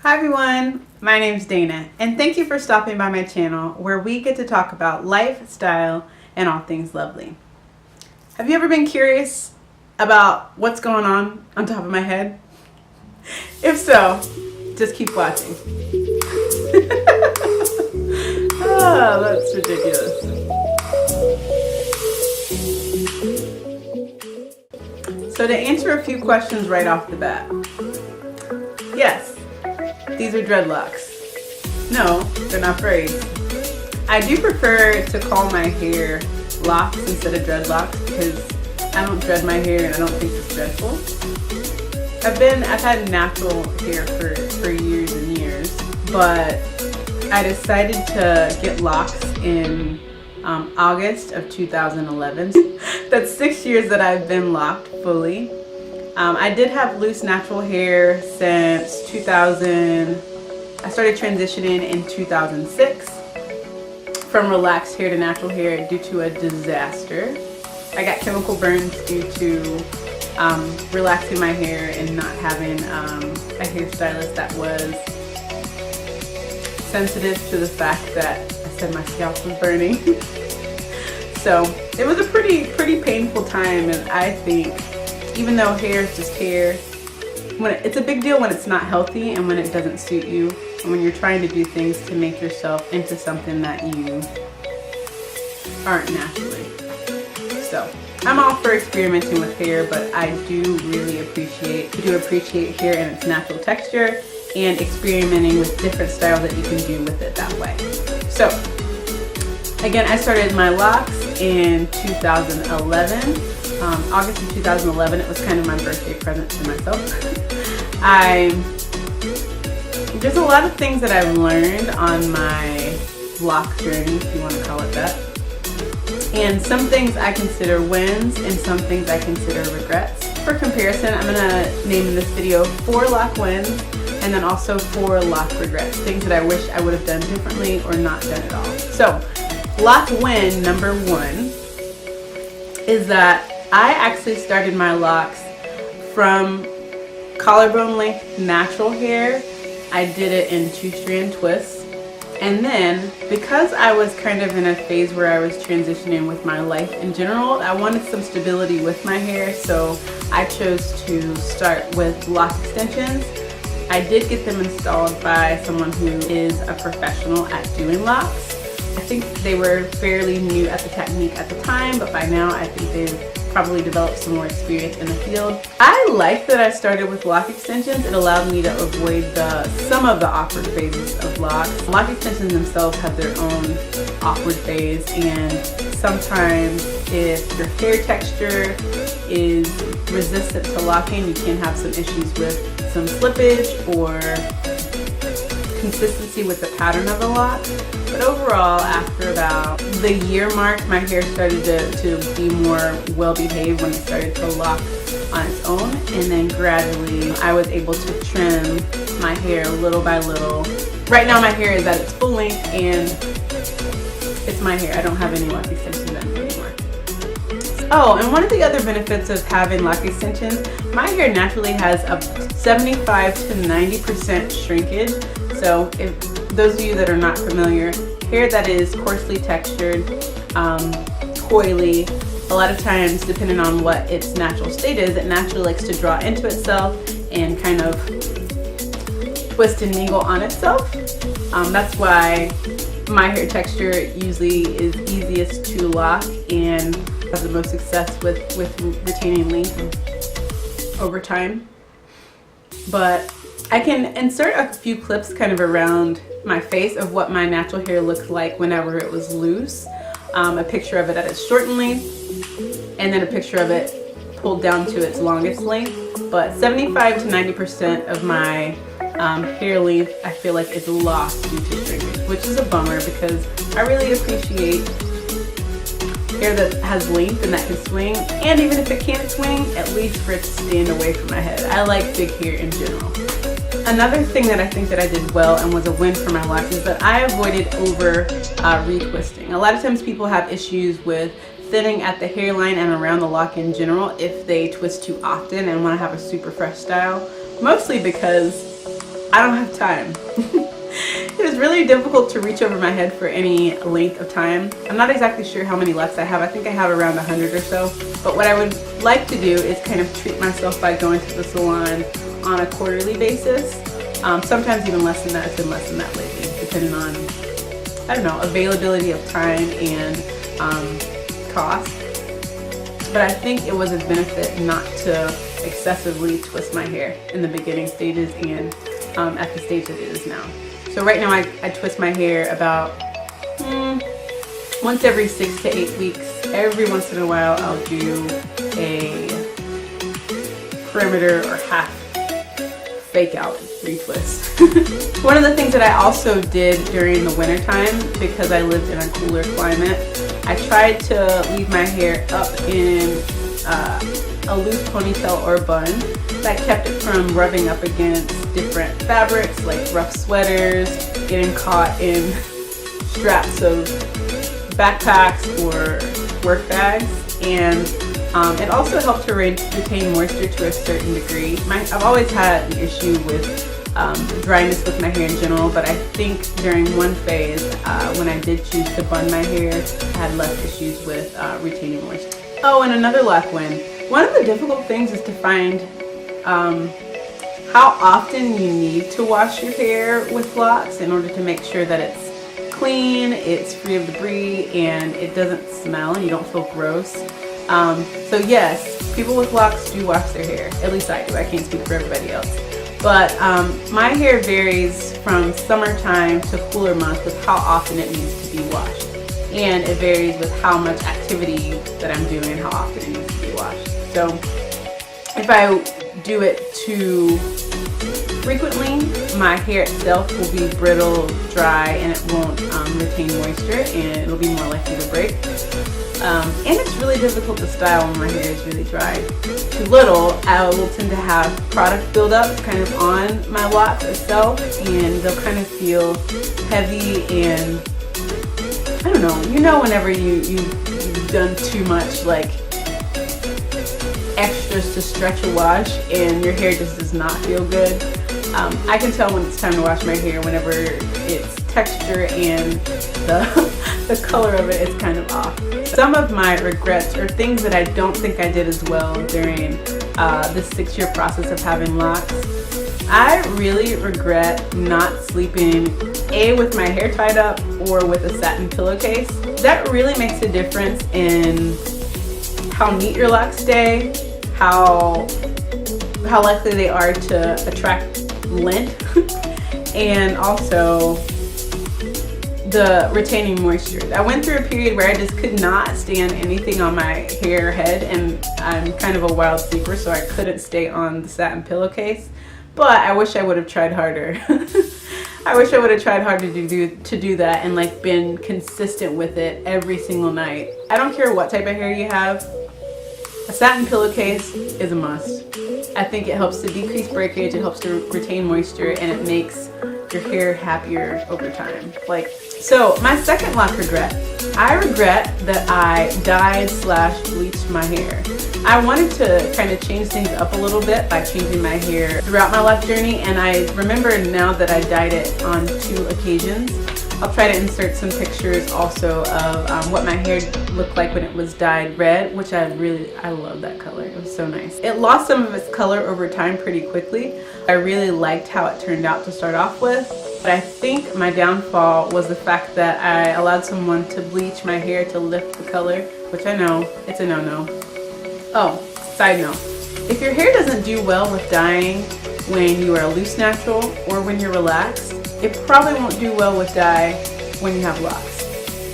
Hi everyone, my name's Dana, and thank you for stopping by my channel where we get to talk about life, style, and all things lovely. Have you ever been curious about what's going on top of my head? If so, just keep watching. Oh, that's ridiculous. So to answer a few questions right off the bat, yes, these are dreadlocks. No, they're not braids. I do prefer to call my hair locks instead of dreadlocks because I don't dread my hair and I don't think it's dreadful. I've had natural hair for years and years, but I decided to get locks in August of 2011. That's 6 years that I've been locked fully. I did have loose natural hair since 2000. I started transitioning in 2006 from relaxed hair to natural hair due to a disaster. I got chemical burns due to relaxing my hair and not having a hairstylist that was sensitive to the fact that I said my scalp was burning. So it was a pretty painful time, and I think even though hair is just hair, it's a big deal when it's not healthy and when it doesn't suit you, and when you're trying to do things to make yourself into something that you aren't naturally. So I'm all for experimenting with hair, but I do really appreciate hair in its natural texture and experimenting with different styles that you can do with it that way. So again, I started my locks in 2011. August of 2011, it was kind of my birthday present to myself. There's a lot of things that I've learned on my lock journey, if you want to call it that. And some things I consider wins and some things I consider regrets. For comparison, I'm going to name in this video 4 lock wins and then also 4 lock regrets, things that I wish I would have done differently or not done at all. So, lock win number 1 is that I actually started my locks from collarbone length natural hair. I did it in 2-strand twists. And then, because I was kind of in a phase where I was transitioning with my life in general, I wanted some stability with my hair, so I chose to start with Loc Extensions. I did get them installed by someone who is a professional at doing locks. I think they were fairly new at the technique at the time, but by now I think they've probably developed some more experience in the field. I like that I started with Loc Extensions. It allowed me to avoid some of the awkward phases of locks. Loc Extensions themselves have their own awkward phase, and sometimes if your hair texture is resistant to locking, you can have some issues with some slippage or consistency with the pattern of the lock. But overall, after about the year mark, my hair started to be more well-behaved when it started to lock on its own, and then gradually I was able to trim my hair little by little. Right now my hair is at its full length and it's my hair. I don't have any Loc Extensions anymore. Oh, and one of the other benefits of having Loc Extensions, my hair naturally has a 75 to 90% shrinkage. So if those of you that are not familiar, hair that is coarsely textured, coily, a lot of times depending on what its natural state is, it naturally likes to draw into itself and kind of twist and mingle on itself. That's why my hair texture usually is easiest to lock and has the most success with retaining length over time. But I can insert a few clips kind of around my face of what my natural hair looked like whenever it was loose. A picture of it at its shortened length, and then a picture of it pulled down to its longest length. But 75 to 90% of my hair length I feel like is lost due to shrinkage, which is a bummer because I really appreciate hair that has length and that can swing, and even if it can't swing, at least for it to stand away from my head. I like big hair in general. Another thing that I think that I did well and was a win for my locks is that I avoided over retwisting. A lot of times people have issues with thinning at the hairline and around the lock in general if they twist too often and want to have a super fresh style, mostly because I don't have time. It is really difficult to reach over my head for any length of time. I'm not exactly sure how many locks I have. I think I have around 100 or so. But what I would like to do is kind of treat myself by going to the salon on a quarterly basis. Sometimes even less than that. It's been less than that lately, depending on, I don't know, availability of time and cost. But I think it was a benefit not to excessively twist my hair in the beginning stages and at the stage that it is now. So right now I twist my hair about once every 6 to 8 weeks. Every once in a while I'll do a perimeter or half fake out retwist. One of the things that I also did during the winter time, because I lived in a cooler climate, I tried to leave my hair up in a loose ponytail or bun that kept it from rubbing up against different fabrics like rough sweaters, getting caught in straps of backpacks or work bags, and it also helped to retain moisture to a certain degree. I've always had an issue with dryness with my hair in general, but I think during one phase when I did choose to bun my hair, I had less issues with retaining moisture. Oh, and another lock win. One of the difficult things is to find how often you need to wash your hair with locks in order to make sure that it's clean, it's free of debris, and it doesn't smell and you don't feel gross. So yes, people with locks do wash their hair. At least I do. I can't speak for everybody else. But my hair varies from summertime to cooler months with how often it needs to be washed. And it varies with how much activity that I'm doing and how often it needs to be washed. So if I do it too frequently, my hair itself will be brittle, dry, and it won't retain moisture, and it'll be more likely to break. And it's really difficult to style when my hair is really dry. Too little, I will tend to have product buildup kind of on my locks itself, and they'll kind of feel heavy and, I don't know, you know, whenever you've done too much like extras to stretch a wash and your hair just does not feel good. I can tell when it's time to wash my hair whenever its texture and the color of it is kind of off. Some of my regrets are things that I don't think I did as well during this 6-year process of having locks. I really regret not sleeping with my hair tied up or with a satin pillowcase. That really makes a difference in how neat your locks stay, how likely they are to attract lint, and also the retaining moisture. I went through a period where I just could not stand anything on my hair head, and I'm kind of a wild sleeper, so I couldn't stay on the satin pillowcase. But I wish I would have tried harder. I wish I would have tried harder to do that and like been consistent with it every single night. I don't care what type of hair you have, a satin pillowcase is a must. I think it helps to decrease breakage, it helps to retain moisture, and it makes your hair happier over time. So my second lock regret. I regret that I dyed/bleached my hair. I wanted to kind of change things up a little bit by changing my hair throughout my life journey, and I remember now that I dyed it on 2 occasions. I'll try to insert some pictures also of what my hair looked like when it was dyed red, which I love that color. It was so nice. It lost some of its color over time pretty quickly. I really liked how it turned out to start off with, but I think my downfall was the fact that I allowed someone to bleach my hair to lift the color, which I know, it's a no-no. Oh, side note. If your hair doesn't do well with dyeing when you are a loose natural or when you're relaxed, it probably won't do well with dye when you have locks.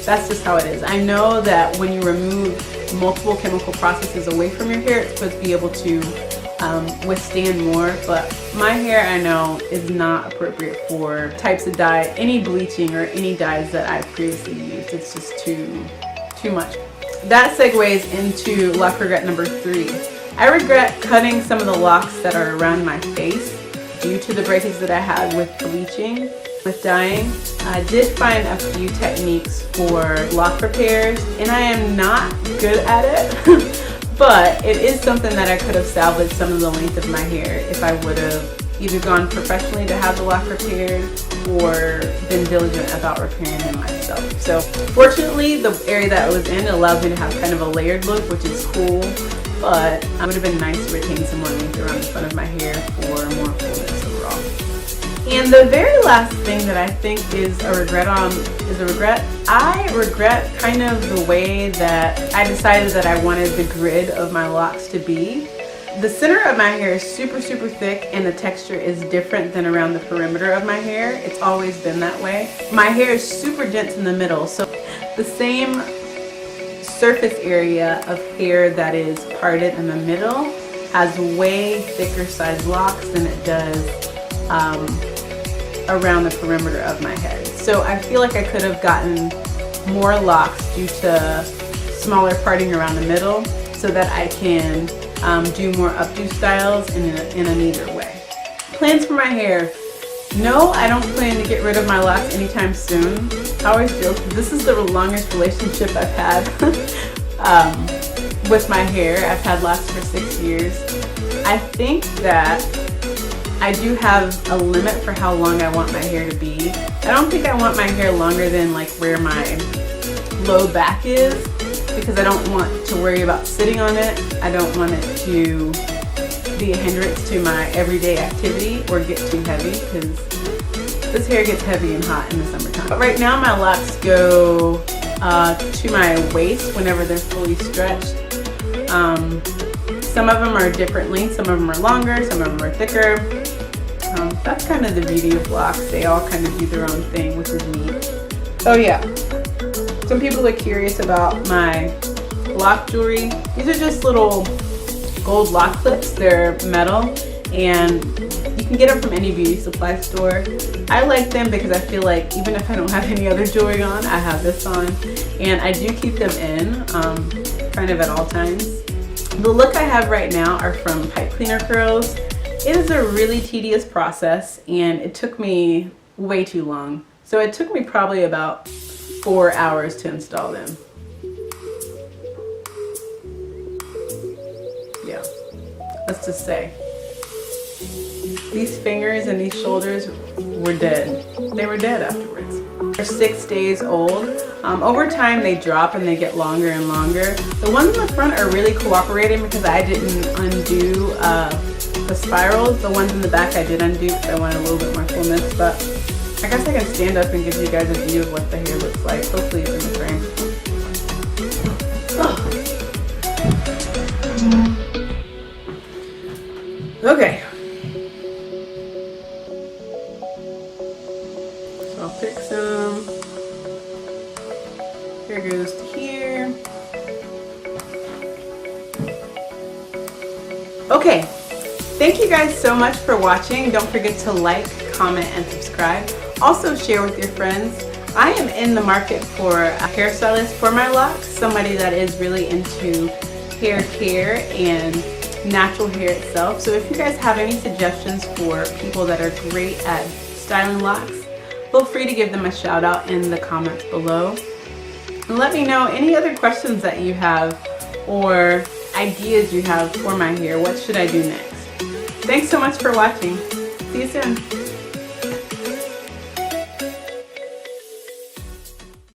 That's just how it is. I know that when you remove multiple chemical processes away from your hair, it's supposed to be able to withstand more, but my hair, I know, is not appropriate for types of dye, any bleaching or any dyes that I've previously used. It's just too much. That segues into lock regret number 3. I regret cutting some of the locks that are around my face due to the breakage that I had with bleaching, with dyeing. I did find a few techniques for lock repairs, and I am not good at it, but it is something that I could have salvaged some of the length of my hair if I would have either gone professionally to have the lock repaired or been diligent about repairing him myself. So fortunately, the area that I was in allows me to have kind of a layered look, which is cool, but it would have been nice to retain some more length around the front of my hair for more fullness overall. And the very last thing that I think is a regret, I regret kind of the way that I decided that I wanted the grid of my locks to be. The center of my hair is super thick, and the texture is different than around the perimeter of my hair. It's always been that way. My hair is super dense in the middle, so the same surface area of hair that is parted in the middle has way thicker sized locks than it does around the perimeter of my head. So I feel like I could have gotten more locks due to smaller parting around the middle so that I can do more updo styles in a neater way. Plans for my hair. No, I don't plan to get rid of my locks anytime soon. I always joke, this is the longest relationship I've had with my hair. I've had locks for 6 years. I think that I do have a limit for how long I want my hair to be. I don't think I want my hair longer than like where my low back is, because I don't want to worry about sitting on it. I don't want it to be a hindrance to my everyday activity or get too heavy, because this hair gets heavy and hot in the summertime. But right now my locks go to my waist whenever they're fully stretched. Some of them are different lengths, some of them are longer, some of them are thicker. That's kind of the beauty of locks. They all kind of do their own thing, which is neat. Oh yeah, some people are curious about my lock jewelry. These are just little gold lock clips. They're metal, and you can get them from any beauty supply store. I like them because I feel like even if I don't have any other jewelry on, I have this on, and I do keep them in kind of at all times. The look I have right now are from pipe cleaner curls. It is a really tedious process, and it took me way too long. So it took me probably about 4 hours to install them. Yeah, let's just say. These fingers and these shoulders were dead. They were dead afterwards. They're 6 days old. Over time they drop and they get longer and longer. The ones in the front are really cooperating because I didn't undo the spirals. The ones in the back I did undo because I wanted a little bit more fullness, but I guess I can stand up and give you guys a view of what the hair looks like. Hopefully it's in the frame. Okay. So I'll pick some. Here goes to here. Okay. Thank you guys so much for watching. Don't forget to like, comment, and subscribe. Also share with your friends. I am in the market for a hairstylist for my locks, somebody that is really into hair care and natural hair itself. So if you guys have any suggestions for people that are great at styling locks, feel free to give them a shout out in the comments below. And let me know any other questions that you have or ideas you have for my hair. What should I do next? Thanks so much for watching. See you soon.